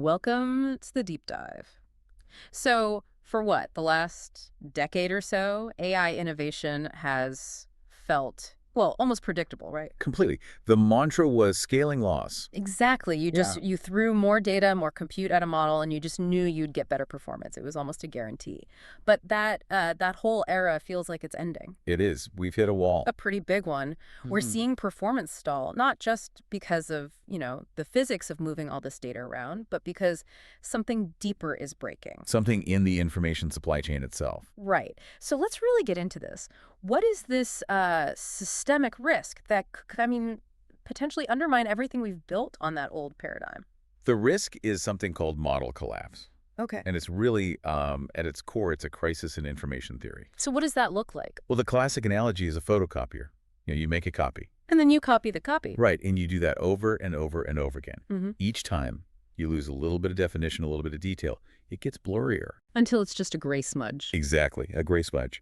Welcome to the deep dive. So, for what, the last decade or so, AI innovation has felt, well, almost predictable, right? Completely. The mantra was scaling laws. Exactly. Yeah. You threw more data, more compute at a model, and you just knew you'd get better performance. It was almost a guarantee. But that whole era feels like it's ending. It is. We've hit a wall. A pretty big one. We're Mhm. seeing performance stall, not just because of, the physics of moving all this data around, but because something deeper is breaking. Something in the information supply chain itself. Right. So let's really get into this. What is this systemic risk that could, potentially undermine everything we've built on that old paradigm? The risk is something called model collapse. Okay. And it's really, at its core, it's a crisis in information theory. So what does that look like? Well, the classic analogy is a photocopier. You make a copy. And then you copy the copy. Right, and you do that over and over and over again. Hmm. Each time, you lose a little bit of definition, a little bit of detail. It gets blurrier. Until it's just a gray smudge. Exactly, a gray smudge.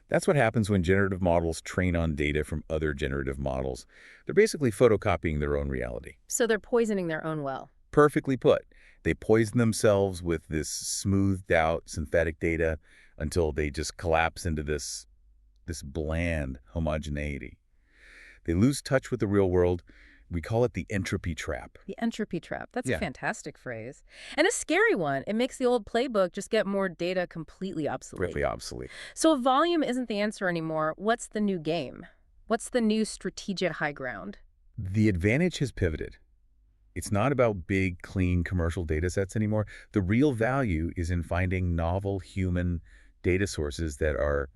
That's what happens when generative models train on data from other generative models. They're basically photocopying their own reality. So they're poisoning their own well. Perfectly put. They poison themselves with this smoothed out synthetic data until they just collapse into this bland homogeneity. They lose touch with the real world. We call it the entropy trap. The entropy trap. That's a Yeah. fantastic phrase. And a scary one. It makes the old playbook just get more data completely obsolete. Really obsolete. So if volume isn't the answer anymore, what's the new game? What's the new strategic high ground? The advantage has pivoted. It's not about big, clean commercial data sets anymore. The real value is in finding novel human data sources that are,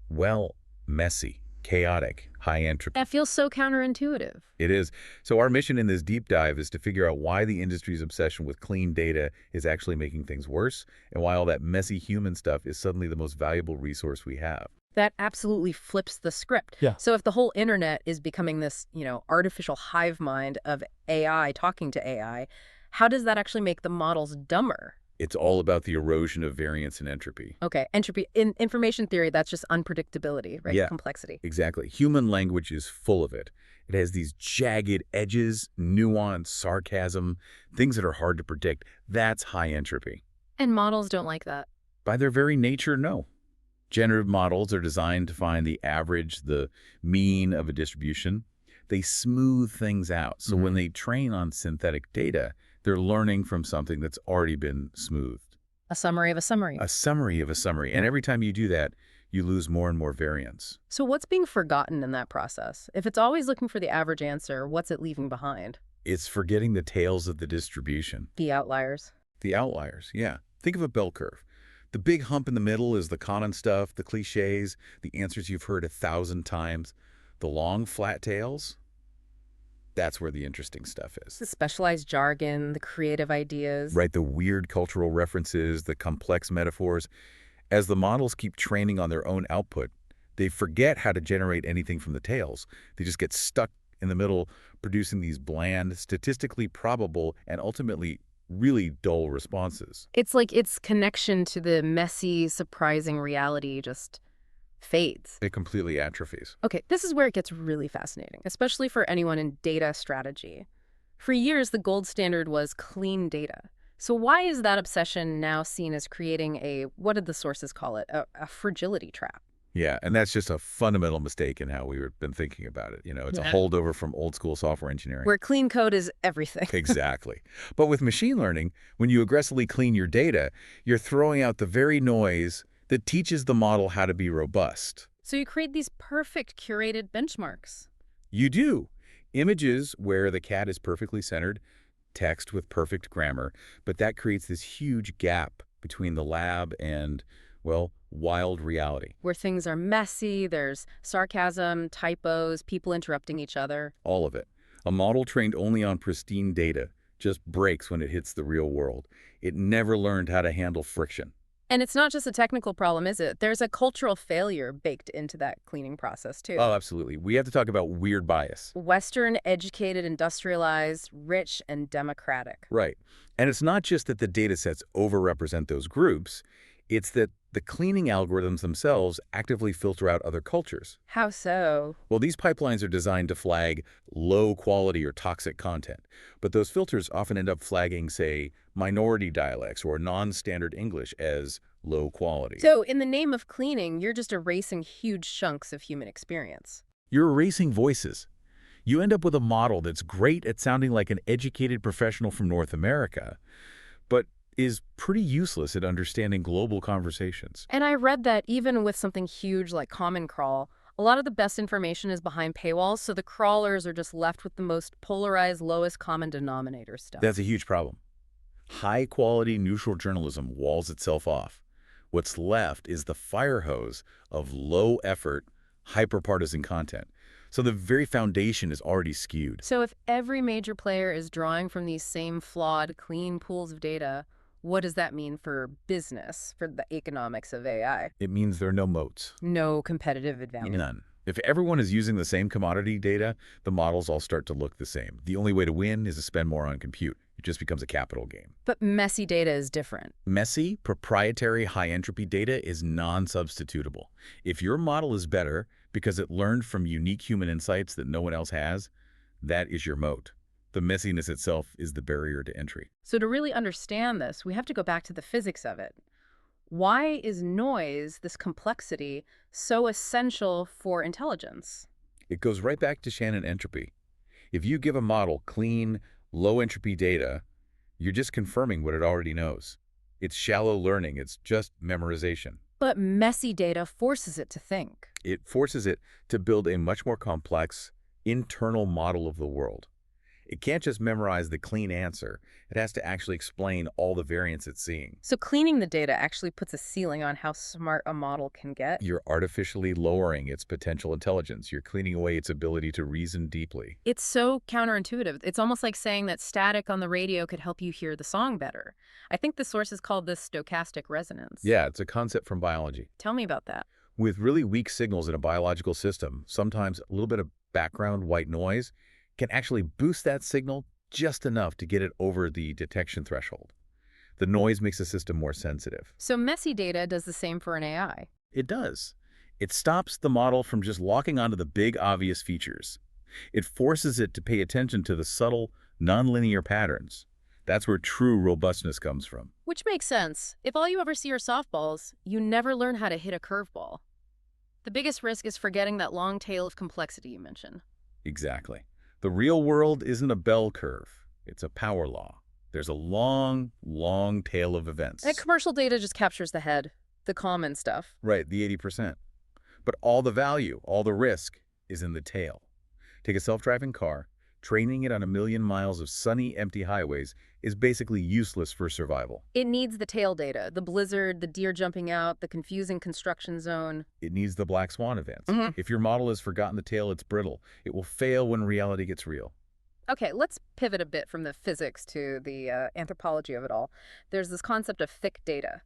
well, messy, chaotic, high entropy. That feels so counterintuitive. It is. So our mission in this deep dive is to figure out why the industry's obsession with clean data is actually making things worse, and why all that messy human stuff is suddenly the most valuable resource we have. That absolutely flips the script. Yeah. So if the whole internet is becoming this, artificial hive mind of AI talking to AI, how does that actually make the models dumber? It's all about the erosion of variance and entropy. Okay, entropy. In information theory, that's just unpredictability, right? Yeah. Complexity. Exactly. Human language is full of it. It has these jagged edges, nuance, sarcasm, things that are hard to predict. That's high entropy. And models don't like that. By their very nature, no. Generative models are designed to find the average, the mean of a distribution. They smooth things out. So when they train on synthetic data, they're learning from something that's already been smoothed. A summary of a summary. A summary of a summary. And every time you do that, you lose more and more variance. So what's being forgotten in that process? If it's always looking for the average answer, what's it leaving behind? It's forgetting the tails of the distribution. The outliers. The outliers, yeah. Think of a bell curve. The big hump in the middle is the common stuff, the cliches, the answers you've heard 1,000 times. The long, flat tails, that's where the interesting stuff is. The specialized jargon, the creative ideas. Right, the weird cultural references, the complex metaphors. As the models keep training on their own output, they forget how to generate anything from the tails. They just get stuck in the middle, producing these bland, statistically probable, and ultimately really dull responses. It's like its connection to the messy, surprising reality just fades. It completely atrophies. Okay, this is where it gets really fascinating, especially for anyone in data strategy. For years, the gold standard was clean data. So why is that obsession now seen as creating what did the sources call it, a fragility trap? Yeah, and that's just a fundamental mistake in how we've been thinking about it. It's a Yeah. holdover from old school software engineering. Where clean code is everything. Exactly. But with machine learning, when you aggressively clean your data, you're throwing out the very noise that teaches the model how to be robust. So you create these perfect curated benchmarks. You do. Images where the cat is perfectly centered, text with perfect grammar, but that creates this huge gap between the lab and, well, wild reality. Where things are messy, there's sarcasm, typos, people interrupting each other. All of it. A model trained only on pristine data just breaks when it hits the real world. It never learned how to handle friction. And it's not just a technical problem, is it? There's a cultural failure baked into that cleaning process, too. Oh, absolutely. We have to talk about weird bias. Western, educated, industrialized, rich, and democratic. Right. And it's not just that the data sets overrepresent those groups. It's that the cleaning algorithms themselves actively filter out other cultures. How so? Well, these pipelines are designed to flag low quality or toxic content, but those filters often end up flagging, say, minority dialects or non-standard English as low quality. So, in the name of cleaning, you're just erasing huge chunks of human experience. You're erasing voices. You end up with a model that's great at sounding like an educated professional from North America, but is pretty useless at understanding global conversations. And I read that even with something huge like Common Crawl, a lot of the best information is behind paywalls, so the crawlers are just left with the most polarized, lowest common denominator stuff. That's a huge problem. High-quality neutral journalism walls itself off. What's left is the fire hose of low-effort, hyper-partisan content. So the very foundation is already skewed. So if every major player is drawing from these same flawed, clean pools of data, what does that mean for business, for the economics of AI? It means there are no moats. No competitive advantage. None. If everyone is using the same commodity data, the models all start to look the same. The only way to win is to spend more on compute. It just becomes a capital game. But messy data is different. Messy, proprietary, high-entropy data is non-substitutable. If your model is better because it learned from unique human insights that no one else has, that is your moat. The messiness itself is the barrier to entry. So to really understand this, we have to go back to the physics of it. Why is noise, this complexity, so essential for intelligence? It goes right back to Shannon entropy. If you give a model clean, low-entropy data, you're just confirming what it already knows. It's shallow learning. It's just memorization. But messy data forces it to think. It forces it to build a much more complex, internal model of the world. It can't just memorize the clean answer. It has to actually explain all the variance it's seeing. So cleaning the data actually puts a ceiling on how smart a model can get. You're artificially lowering its potential intelligence. You're cleaning away its ability to reason deeply. It's so counterintuitive. It's almost like saying that static on the radio could help you hear the song better. I think the source is called this stochastic resonance. Yeah, it's a concept from biology. Tell me about that. With really weak signals in a biological system, sometimes a little bit of background white noise can actually boost that signal just enough to get it over the detection threshold. The noise makes the system more sensitive. So messy data does the same for an AI. It does. It stops the model from just locking onto the big, obvious features. It forces it to pay attention to the subtle, nonlinear patterns. That's where true robustness comes from. Which makes sense. If all you ever see are softballs, you never learn how to hit a curveball. The biggest risk is forgetting that long tail of complexity you mentioned. Exactly. The real world isn't a bell curve. It's a power law. There's a long, long tail of events. And commercial data just captures the head, the common stuff. Right, the 80%. But all the value, all the risk is in the tail. Take a self-driving car. Training it on 1,000,000 miles of sunny, empty highways is basically useless for survival. It needs the tail data, the blizzard, the deer jumping out, the confusing construction zone. It needs the black swan events. Mhm. If your model has forgotten the tail, it's brittle. It will fail when reality gets real. Okay, let's pivot a bit from the physics to the anthropology of it all. There's this concept of thick data.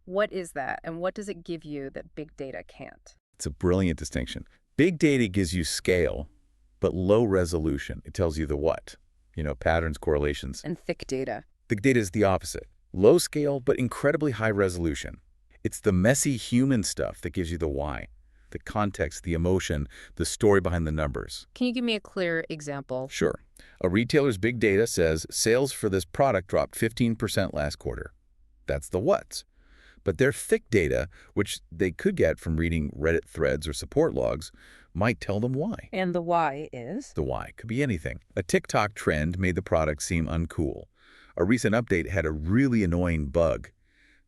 What is that, and what does it give you that big data can't? It's a brilliant distinction. Big data gives you scale, but low resolution. It tells you the what. Patterns, correlations. And thick data. Big data is the opposite. Low scale, but incredibly high resolution. It's the messy human stuff that gives you the why, the context, the emotion, the story behind the numbers. Can you give me a clear example? Sure. A retailer's big data says sales for this product dropped 15% last quarter. That's the what's. But their thick data, which they could get from reading Reddit threads or support logs, might tell them why. And the why is? The why could be anything. A TikTok trend made the product seem uncool. A recent update had a really annoying bug.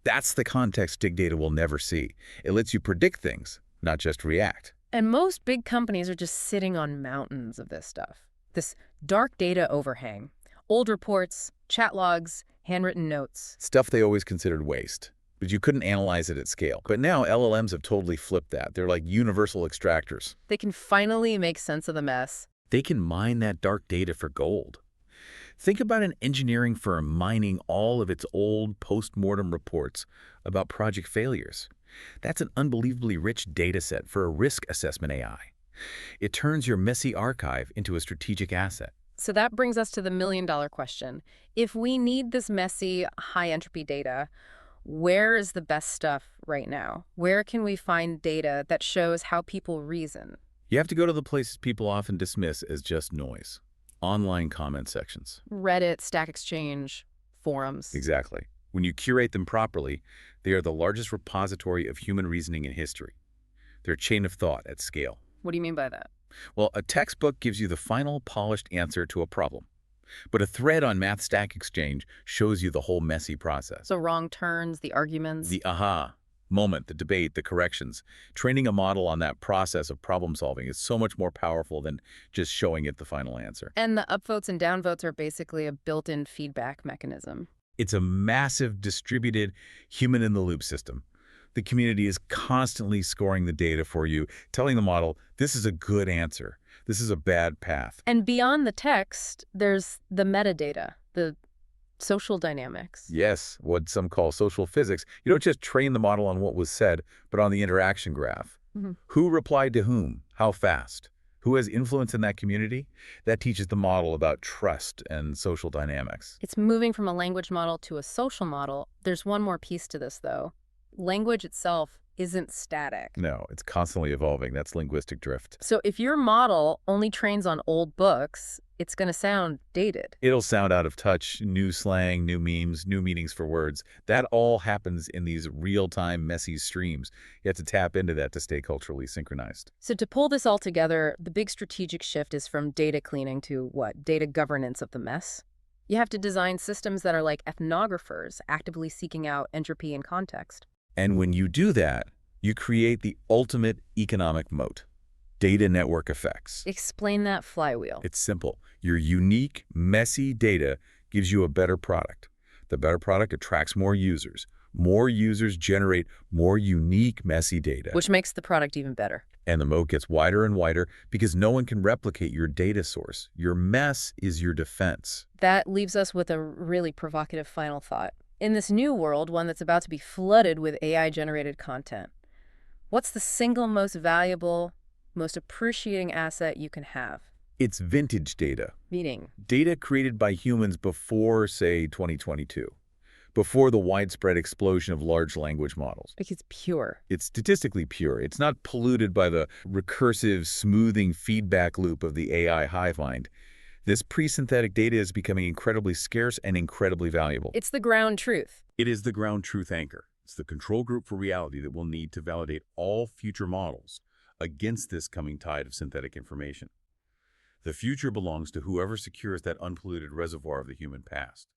That's the context big data will never see. It lets you predict things, not just react. And most big companies are just sitting on mountains of this stuff. This dark data overhang. Old reports, chat logs, handwritten notes. Stuff they always considered waste. But you couldn't analyze it at scale. But now LLMs have totally flipped that. They're like universal extractors. They can finally make sense of the mess. They can mine that dark data for gold. Think about an engineering firm mining all of its old post-mortem reports about project failures. That's an unbelievably rich data set for a risk assessment AI. It turns your messy archive into a strategic asset. So that brings us to the million-dollar question. If we need this messy, high-entropy data, where is the best stuff right now? Where can we find data that shows how people reason? You have to go to the places people often dismiss as just noise. Online comment sections. Reddit, Stack Exchange, forums. Exactly. When you curate them properly, they are the largest repository of human reasoning in history. They're a chain of thought at scale. What do you mean by that? Well, a textbook gives you the final polished answer to a problem, but a thread on Math Stack Exchange shows you the whole messy process. The wrong turns, the arguments. The aha moment, the debate, the corrections. Training a model on that process of problem solving is so much more powerful than just showing it the final answer. And the upvotes and downvotes are basically a built-in feedback mechanism. It's a massive, distributed, human-in-the-loop system. The community is constantly scoring the data for you, telling the model, this is a good answer, this is a bad path. And beyond the text, there's the metadata, the social dynamics. Yes, what some call social physics. You don't just train the model on what was said, but on the interaction graph. Mhm. Who replied to whom? How fast? Who has influence in that community? That teaches the model about trust and social dynamics. It's moving from a language model to a social model. There's one more piece to this, though. Language itself isn't static. No, it's constantly evolving. That's linguistic drift. So if your model only trains on old books, it's going to sound dated. It'll sound out of touch, new slang, new memes, new meanings for words. That all happens in these real-time, messy streams. You have to tap into that to stay culturally synchronized. So to pull this all together, the big strategic shift is from data cleaning to what? Data governance of the mess. You have to design systems that are like ethnographers, actively seeking out entropy and context. And when you do that, you create the ultimate economic moat. Data network effects. Explain that flywheel. It's simple. Your unique, messy data gives you a better product. The better product attracts more users. More users generate more unique, messy data. Which makes the product even better. And the moat gets wider and wider because no one can replicate your data source. Your mess is your defense. That leaves us with a really provocative final thought. In this new world, one that's about to be flooded with AI-generated content, what's the single most valuable, most appreciating asset you can have? It's vintage data. Meaning? Data created by humans before, say, 2022. Before the widespread explosion of large language models. Like it's pure. It's statistically pure. It's not polluted by the recursive, smoothing feedback loop of the AI hive mind. This pre-synthetic data is becoming incredibly scarce and incredibly valuable. It's the ground truth. It is the ground truth anchor. It's the control group for reality that we'll need to validate all future models against this coming tide of synthetic information. The future belongs to whoever secures that unpolluted reservoir of the human past.